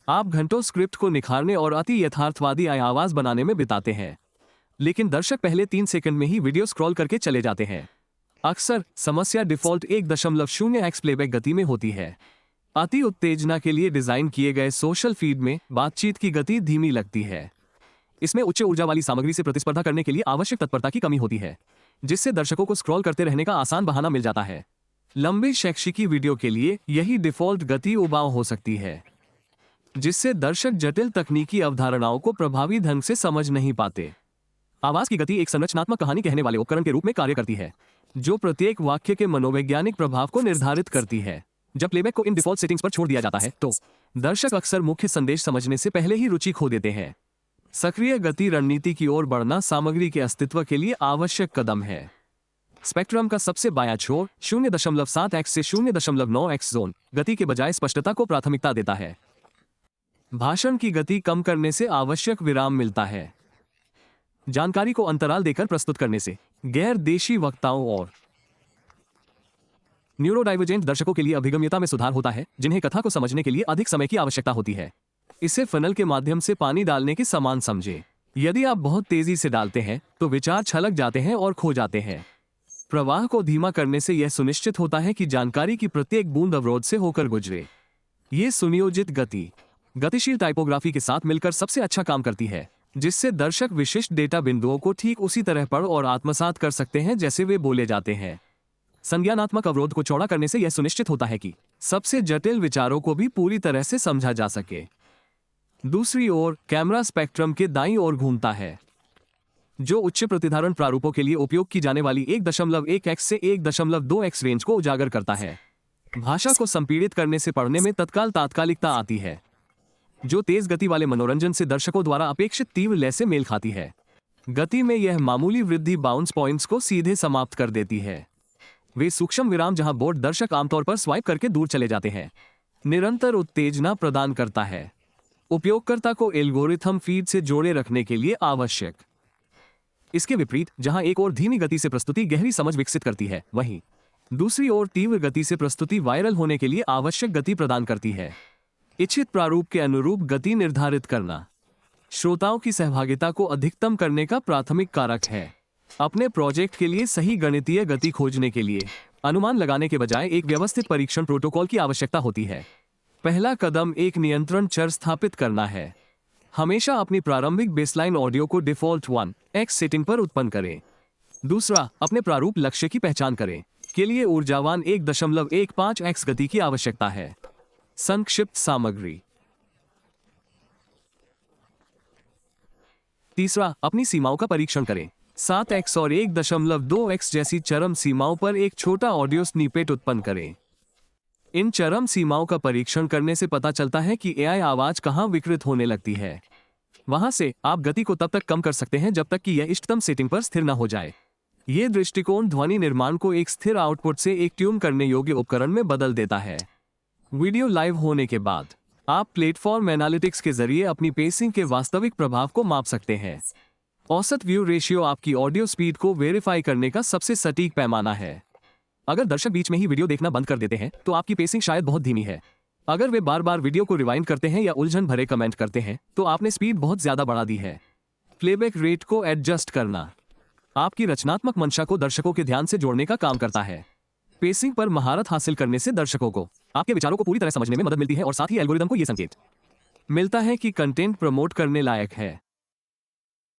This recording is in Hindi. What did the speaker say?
आप घंटों स्क्रिप्ट को निखारने और अति यथार्थवादी आवाज बनाने में बिताते हैं, लेकिन दर्शक पहले 3 सेकंड में ही वीडियो स्क्रॉल करके चले जाते हैं। अक्सर समस्या डिफॉल्ट 1.0x प्लेबैक गति में होती है। अति उत्तेजना के लिए डिजाइन किए गए सोशल फीड में बातचीत की गति धीमी लगती है। इसमें उच्च ऊर्जा वाली सामग्री से प्रतिस्पर्धा करने के लिए आवश्यक तत्परता की कमी होती है, जिससे दर्शकों को स्क्रॉल करते रहने का आसान बहाना मिल जाता है। लंबे शैक्षिकी वीडियो के लिए यही डिफॉल्ट गति उबाऊ हो सकती है, जिससे दर्शक जटिल तकनीकी अवधारणाओं को प्रभावी ढंग से समझ नहीं पाते। आवाज की गति एक संरचनात्मक कहानी कहने वाले उपकरण के रूप में कार्य करती है, जो प्रत्येक वाक्य के मनोवैज्ञानिक प्रभाव को निर्धारित करती है। जब प्लेबैक को इन डिफॉल्ट सेटिंग्स पर छोड़ दिया जाता है, तो दर्शक अक्सर मुख्य संदेश समझने से पहले ही रुचि खो देते हैं। सक्रिय गति रणनीति की ओर बढ़ना सामग्री के अस्तित्व के लिए आवश्यक कदम है। स्पेक्ट्रम का सबसे बायां छोर 0.7x से 0.9x जोन गति के बजाय स्पष्टता को प्राथमिकता देता है। भाषण की गति कम करने से आवश्यक विराम मिलता है। जानकारी को अंतराल देकर प्रस्तुत करने से गैर देशी वक्ताओं और न्यूरोडाइवर्जेंट दर्शकों के लिए अभिगम्यता में सुधार होता है, जिन्हें कथा को समझने के लिए अधिक समय की आवश्यकता होती है। इसे फनल के माध्यम से पानी डालने के समान समझें। यदि आप बहुत तेजी से डालते हैं तो विचार छलक जाते हैं और खो जाते हैं। प्रवाह को धीमा करने से यह सुनिश्चित होता है कि जानकारी की प्रत्येक बूंद अवरोध से होकर गुजरे। ये सुनियोजित गति गतिशील टाइपोग्राफी के साथ मिलकर सबसे अच्छा काम करती है, जिससे दर्शक विशिष्ट डेटा बिंदुओं को ठीक उसी तरह पढ़ और आत्मसात कर सकते हैं जैसे वे बोले जाते हैं। संज्ञानात्मक अवरोध को चौड़ा करने से यह सुनिश्चित होता है कि सबसे जटिल विचारों को भी पूरी तरह से समझा जा सके। दूसरी ओर कैमरा स्पेक्ट्रम के दाईं ओर घूमता है, जो उच्च प्रतिधारण प्रारूपों के लिए उपयोग की जाने वाली 1.1x से 1.2x रेंज को उजागर करता है। भाषा को संपीड़ित करने से पढ़ने में तत्काल तात्कालिकता आती है, जो तेज गति वाले मनोरंजन से दर्शकों द्वारा अपेक्षित तीव्र लय से मेल खाती है। गति में यह मामूली वृद्धि बाउंस पॉइंट्स को सीधे समाप्त कर देती है। वे सूक्ष्म विराम जहां बोर्ड दर्शक आमतौर पर स्वाइप करके दूर चले जाते हैं, निरंतर उत्तेजना प्रदान करता है, उपयोगकर्ता को एल्गोरिथम फीड से जोड़े रखने के लिए आवश्यक। इसके विपरीत, जहां एक ओर धीमी गति से प्रस्तुति गहरी समझ विकसित करती है, वहीं दूसरी ओर तीव्र गति से प्रस्तुति वायरल होने के लिए आवश्यक गति प्रदान करती है। इच्छित प्रारूप के अनुरूप गति निर्धारित करना श्रोताओं की सहभागिता को अधिकतम करने का प्राथमिक कारक है। अपने प्रोजेक्ट के लिए सही गणितीय गति खोजने के लिए अनुमान लगाने के बजाय एक व्यवस्थित परीक्षण प्रोटोकॉल की आवश्यकता होती है। पहला कदम एक नियंत्रण चर स्थापित करना है। हमेशा अपनी प्रारंभिक बेसलाइन ऑडियो को डिफॉल्ट 1x सेटिंग पर उत्पन्न करें। दूसरा, अपने प्रारूप लक्ष्य की पहचान करें के लिए ऊर्जावान 1.15x गति की आवश्यकता है। संक्षिप्त सामग्री। तीसरा, अपनी सीमाओं का परीक्षण करें। 7x और 1.2x जैसी चरम सीमाओं पर एक छोटा ऑडियो स्निपेट उत्पन्न करें। इन चरम सीमाओं का परीक्षण करने से पता चलता है कि एआई आवाज कहां विकृत होने लगती है। वहां से आप गति को तब तक कम कर सकते हैं जब तक कि यह इष्टतम सेटिंग पर स्थिर न हो जाए। यह दृष्टिकोण ध्वनि निर्माण को एक स्थिर आउटपुट से एक ट्यून करने योग्य उपकरण में बदल देता है। वीडियो लाइव होने के बाद आप प्लेटफॉर्म एनालिटिक्स के जरिए अपनी पेसिंग के वास्तविक प्रभाव को माप सकते हैं। औसत व्यू रेशियो आपकी ऑडियो स्पीड को वेरीफाई करने का सबसे सटीक पैमाना है। अगर दर्शक बीच में ही वीडियो देखना बंद कर देते हैं तो आपकी पेसिंग शायद बहुत धीमी है। अगर वे बार बार वीडियो को रिवाइंड करते हैं या उलझन भरे कमेंट करते हैं तो आपने स्पीड बहुत ज्यादा बढ़ा दी है। प्लेबैक रेट को एडजस्ट करना आपकी रचनात्मक मंशा को दर्शकों के ध्यान से जोड़ने का काम करता है। पेसिंग पर महारत हासिल करने से दर्शकों को आपके विचारों को पूरी तरह समझने में मदद मिलती है और साथ ही एल्गोरिदम को यह संकेत मिलता है कि कंटेंट प्रमोट करने लायक है।